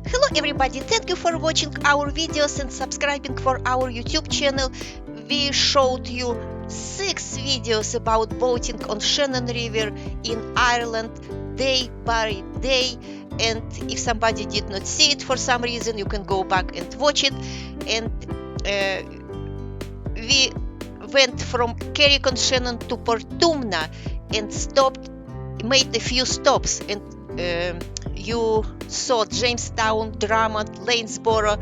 Hello everybody, thank you for watching our videos and subscribing for our YouTube channel. We showed you 6 videos about boating on Shannon River in Ireland day by day, and if somebody did not see it for some reason, you can go back and watch it. And we went from Carrick-on-Shannon to Portumna and made a few stops, and you saw Jamestown, Drumod, Lanesborough,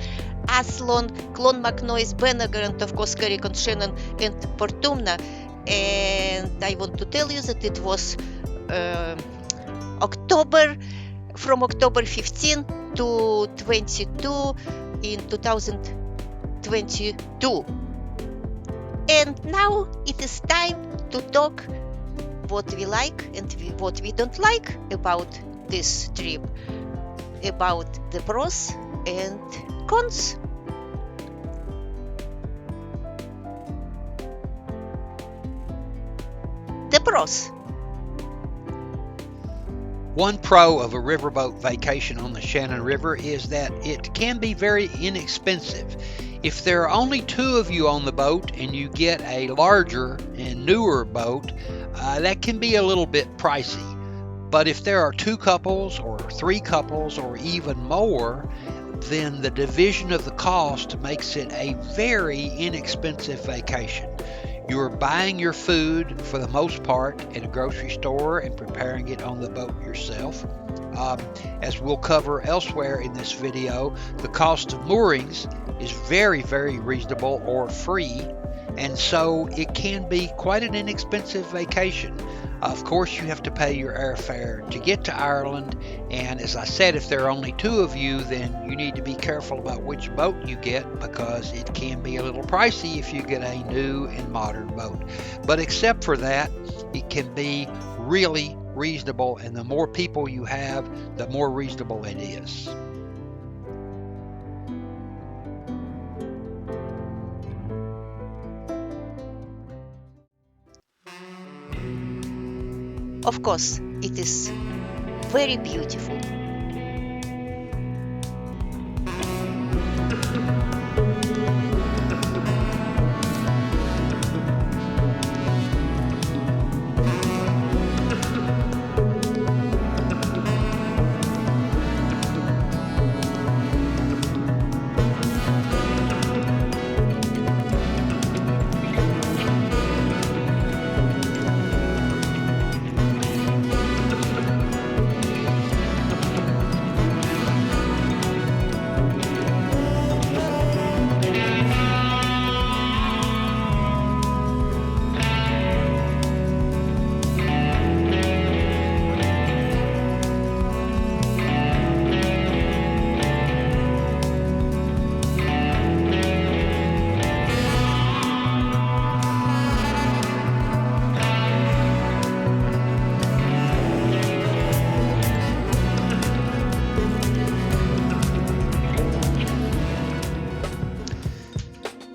Athlone, Clonmacnoise, Banagher, and of course Carrick-on-Shannon and Portumna. And I want to tell you that it was October, from October 15 to 22 in 2022. And now it is time to talk what we like and what we don't like about this trip, about the pros and cons. The pros. One pro of a riverboat vacation on the Shannon River is that it can be very inexpensive. If there are only 2 of you on the boat and you get a larger and newer boat, that can be a little bit pricey. But if there are 2 couples or 3 couples or even more, then the division of the cost makes it a very inexpensive vacation. You're buying your food for the most part at a grocery store and preparing it on the boat yourself. As we'll cover elsewhere in this video, the cost of moorings is very, very reasonable or free, and so it can be quite an inexpensive vacation. Of course, you have to pay your airfare to get to Ireland, and as I said, if there are only 2 of you, then you need to be careful about which boat you get, because it can be a little pricey if you get a new and modern boat. But except for that, it can be really reasonable, and the more people you have, the more reasonable it is. Of course, it is very beautiful.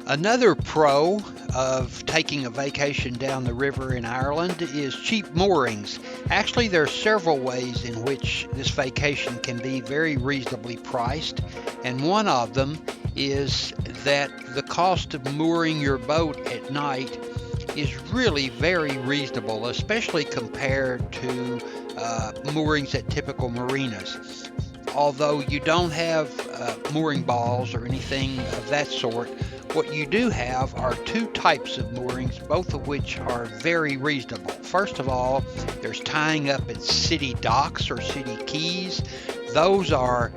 Another pro of taking a vacation down the river in Ireland is cheap moorings. Actually, there are several ways in which this vacation can be very reasonably priced, and one of them is that the cost of mooring your boat at night is really very reasonable, especially compared to moorings at typical marinas. Although you don't have mooring balls or anything of that sort, what you do have are 2 types of moorings, both of which are very reasonable. First of all, there's tying up at city docks or city quays. Those are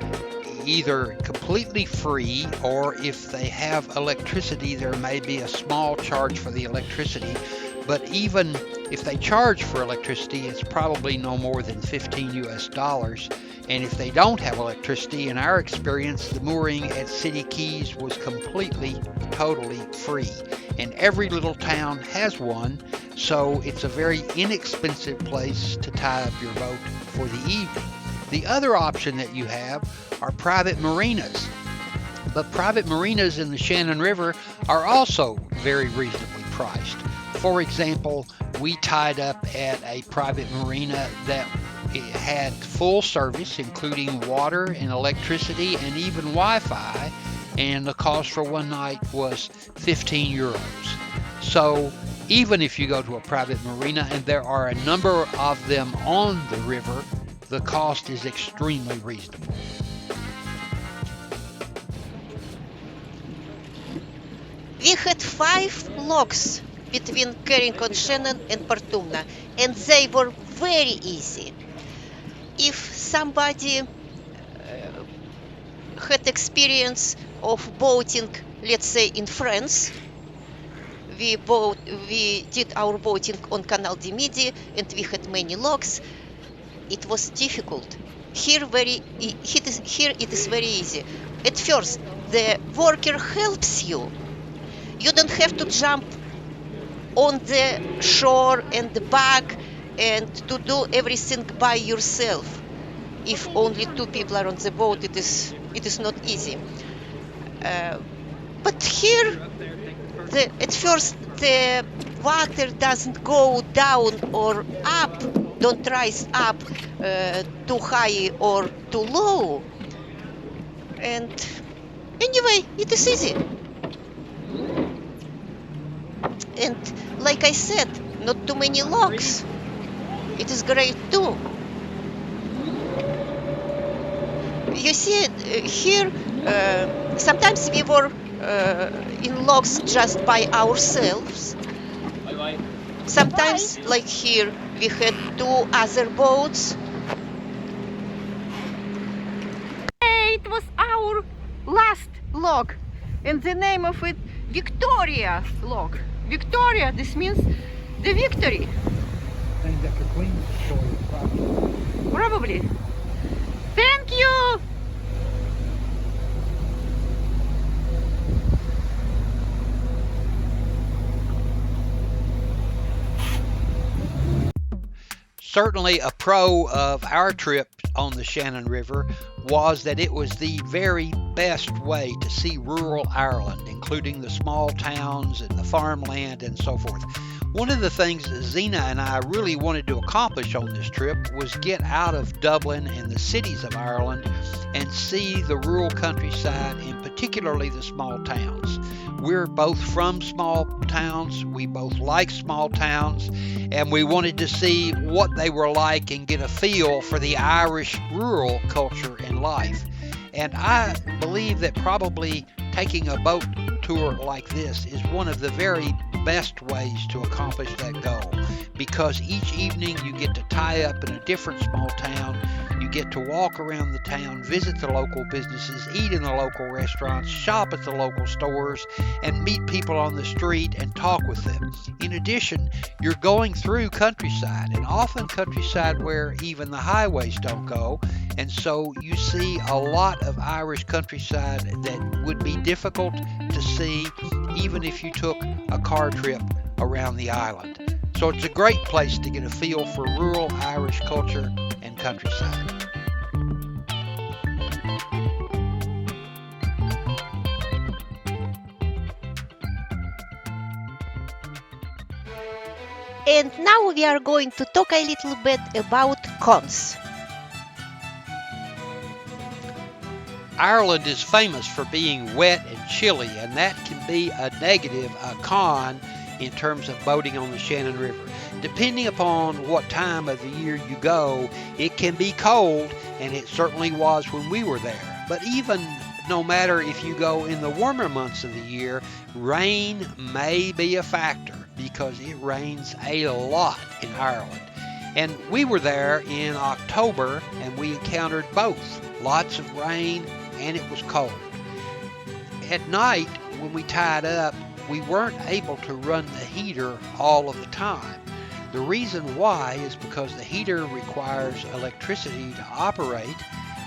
either completely free, or if they have electricity, there may be a small charge for the electricity. But even if they charge for electricity, it's probably no more than $15 US. And if they don't have electricity, in our experience, the mooring at city quays was completely, totally free. And every little town has one, so it's a very inexpensive place to tie up your boat for the evening. The other option that you have are private marinas. But private marinas in the Shannon River are also very reasonably priced. For example, we tied up at a private marina that it had full service, including water and electricity and even Wi-Fi, and the cost for one night was 15 euros. So even if you go to a private marina, and there are a number of them on the river, the cost is extremely reasonable. We had 5 locks between Carrick-on-Shannon and Portumna, and they were very easy. If somebody had experience of boating, let's say in France, we did our boating on Canal du Midi, and we had many locks. It was difficult. Here it is very easy. At first, the worker helps you. You don't have to jump on the shore and back and to do everything by yourself. If only 2 people are on the boat, it is not easy. But here, at first, the water doesn't go down or up, don't rise up too high or too low. And anyway, it is easy. And like I said, not too many locks. It is great too. You see, here, sometimes we were in locks just by ourselves. Sometimes, like here, we had 2 other boats. It was our last lock, and the name of it, Victoria lock. Victoria, this means the victory. I think that's the Queen's story, Probably. Thank you! Certainly a pro of our trip on the Shannon River was that it was the very best way to see rural Ireland, including the small towns and the farmland and so forth. One of the things that Zena and I really wanted to accomplish on this trip was get out of Dublin and the cities of Ireland and see the rural countryside, and particularly the small towns. We're both from small towns, we both like small towns, and we wanted to see what they were like and get a feel for the Irish rural culture and life. And I believe that probably taking a boat tour like this is one of the very best ways to accomplish that goal, because each evening you get to tie up in a different small town. You get to walk around the town, visit the local businesses, eat in the local restaurants, shop at the local stores, and meet people on the street and talk with them. In addition, you're going through countryside, and often countryside where even the highways don't go, and so you see a lot of Irish countryside that would be difficult to see even if you took a car trip around the island. So it's a great place to get a feel for rural Irish culture and countryside. And now we are going to talk a little bit about cons. Ireland is famous for being wet and chilly, and that can be a negative, a con, in terms of boating on the Shannon River. Depending upon what time of the year you go, it can be cold, and it certainly was when we were there. But even no matter if you go in the warmer months of the year, rain may be a factor because it rains a lot in Ireland. And we were there in October, and we encountered both. Lots of rain, and it was cold. At night, when we tied up, we weren't able to run the heater all of the time. The reason why is because the heater requires electricity to operate,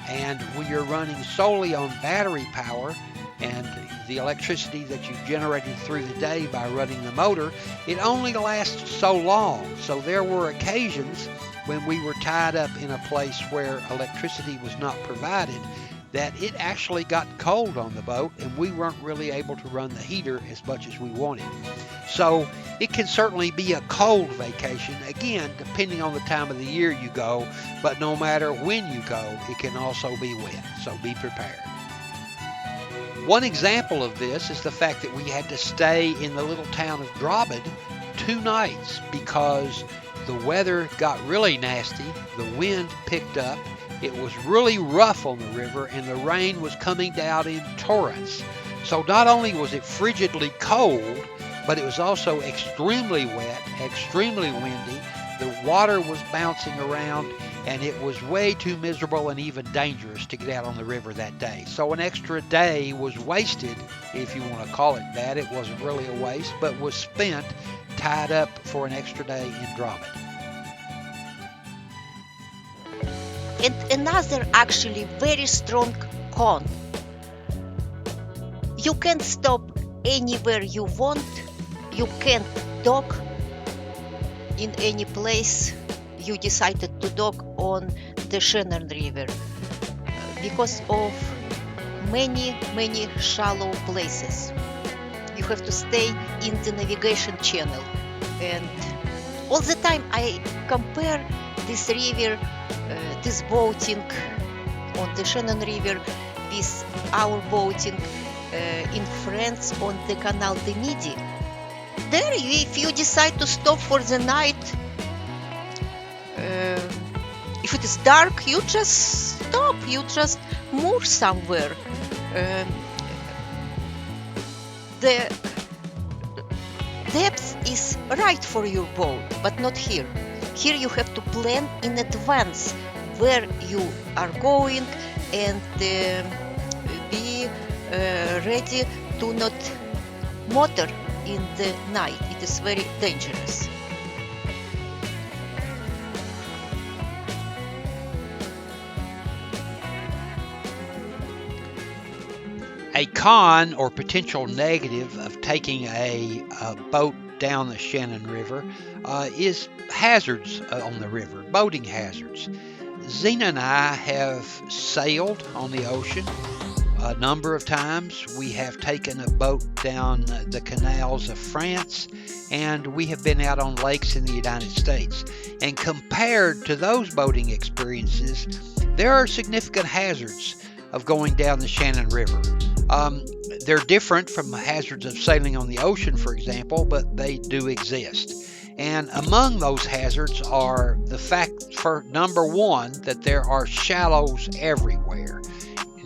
and when you're running solely on battery power and the electricity that you generated through the day by running the motor, it only lasts so long. So there were occasions when we were tied up in a place where electricity was not provided that it actually got cold on the boat, and we weren't really able to run the heater as much as we wanted. So It can certainly be a cold vacation, again, depending on the time of the year you go, but no matter when you go, it can also be wet, so be prepared. One example of this is the fact that we had to stay in the little town of Drumod 2 nights because the weather got really nasty, the wind picked up, it was really rough on the river, and the rain was coming down in torrents. So not only was it frigidly cold, but it was also extremely wet, extremely windy. The water was bouncing around, and it was way too miserable and even dangerous to get out on the river that day. So an extra day was wasted, if you want to call it that. It wasn't really a waste, but was spent tied up for an extra day in Drumod. And another actually very strong con. You can't stop anywhere you want. You can't dock in any place you decided to dock on the Shannon River because of many shallow places. You have to stay in the navigation channel, and all the time I compare this river, this boating on the Shannon River with our boating in France on the Canal de Midi. There, if you decide to stop for the night, if it is dark, you just stop, you just moor somewhere. The depth is right for your boat, but not here. Here you have to plan in advance where you are going and be ready to not motor in the night. It is very dangerous. A con or potential negative of taking a boat down the Shannon River is hazards on the river, boating hazards. Zena and I have sailed on the ocean a number of times. We have taken a boat down the canals of France, and we have been out on lakes in the United States. And compared to those boating experiences, there are significant hazards of going down the Shannon River. They're different from the hazards of sailing on the ocean, for example, but they do exist. And among those hazards are the fact, for number one, that there are shallows everywhere.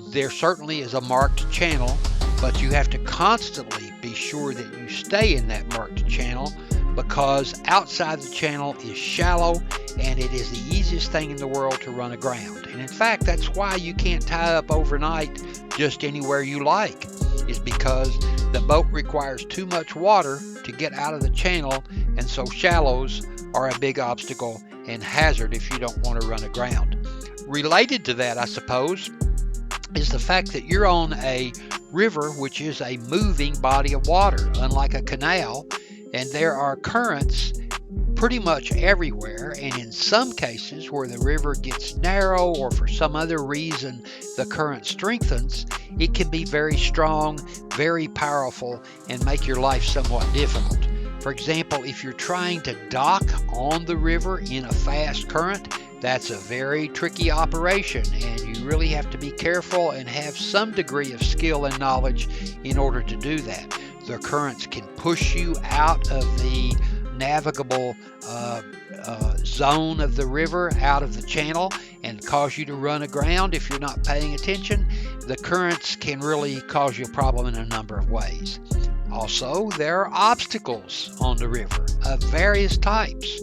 There certainly is a marked channel, but you have to constantly be sure that you stay in that marked channel, because outside the channel is shallow, and it is the easiest thing in the world to run aground. And in fact, that's why you can't tie up overnight just anywhere you like, is because the boat requires too much water to get out of the channel, and so shallows are a big obstacle and hazard if you don't want to run aground. Related to that, I suppose, is the fact that you're on a river which is a moving body of water, unlike a canal, and there are currents pretty much everywhere, and in some cases where the river gets narrow or for some other reason the current strengthens, it can be very strong, very powerful, and make your life somewhat difficult. For example, if you're trying to dock on the river in a fast current, that's a very tricky operation, and you really have to be careful and have some degree of skill and knowledge in order to do that. The currents can push you out of the navigable zone of the river, out of the channel, and cause you to run aground if you're not paying attention. The currents can really cause you a problem in a number of ways. Also, there are obstacles on the river of various types.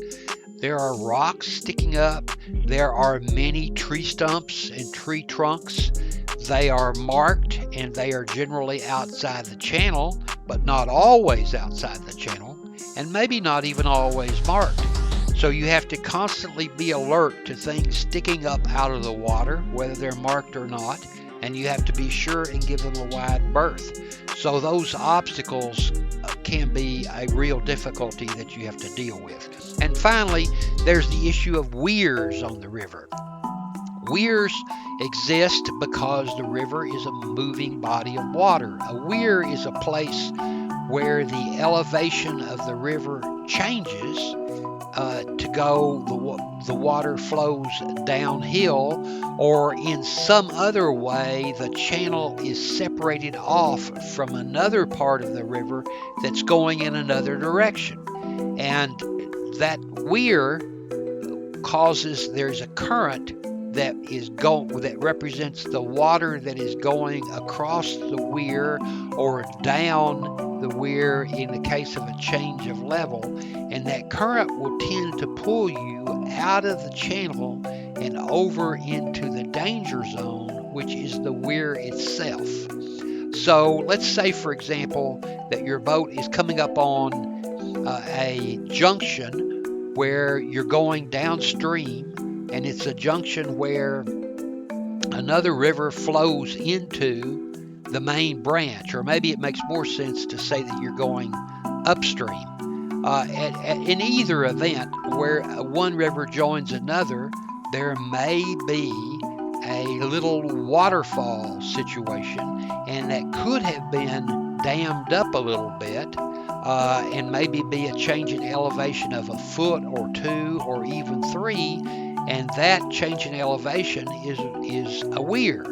There are rocks sticking up. There are many tree stumps and tree trunks. They are marked, and they are generally outside the channel, but not always outside the channel, and maybe not even always marked. So you have to constantly be alert to things sticking up out of the water, whether they're marked or not, and you have to be sure and give them a wide berth. So those obstacles can be a real difficulty that you have to deal with. And finally, there's the issue of weirs on the river. Weirs exist because the river is a moving body of water. A weir is a place where the elevation of the river changes to go, the water flows downhill, or in some other way the channel is separated off from another part of the river that's going in another direction. And that weir causes, there's a current that represents the water that is going across the weir or down the weir in the case of a change of level, and that current will tend to pull you out of the channel and over into the danger zone, which is the weir itself. So let's say, for example, that your boat is coming up on a junction where you're going downstream, and it's a junction where another river flows into the main branch, or maybe it makes more sense to say that you're going upstream. In either event, where one river joins another, there may be a little waterfall situation, and that could have been dammed up a little bit, and maybe be a change in elevation of a foot or two or even three, and that change in elevation is a weir.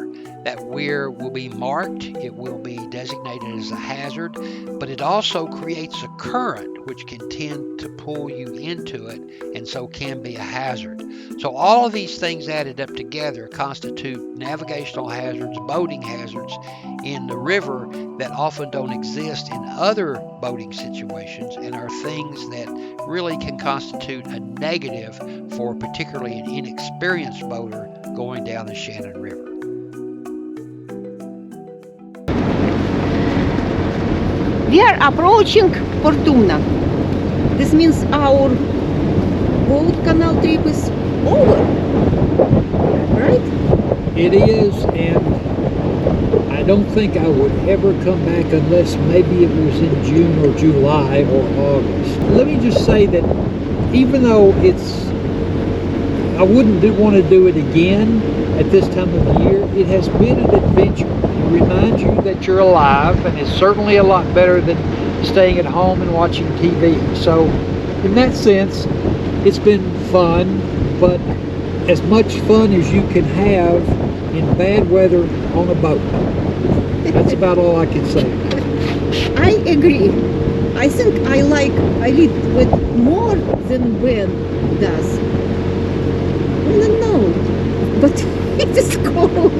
That weir will be marked, it will be designated as a hazard, but it also creates a current which can tend to pull you into it, and so can be a hazard. So all of these things added up together constitute navigational hazards, boating hazards in the river that often don't exist in other boating situations, and are things that really can constitute a negative for particularly an inexperienced boater going down the Shannon River. We are approaching Portumna. This means our boat canal trip is over, right? It is, and I don't think I would ever come back unless maybe it was in June or July or August. Let me just say that even though I wouldn't want to do it again at this time of the year, it has been an adventure. It reminds you that you're alive, and it's certainly a lot better than staying at home and watching TV. So in that sense, it's been fun, but as much fun as you can have in bad weather on a boat. That's about all I can say. I agree. I think I lead with more than Ben does. I don't know, but it is cold.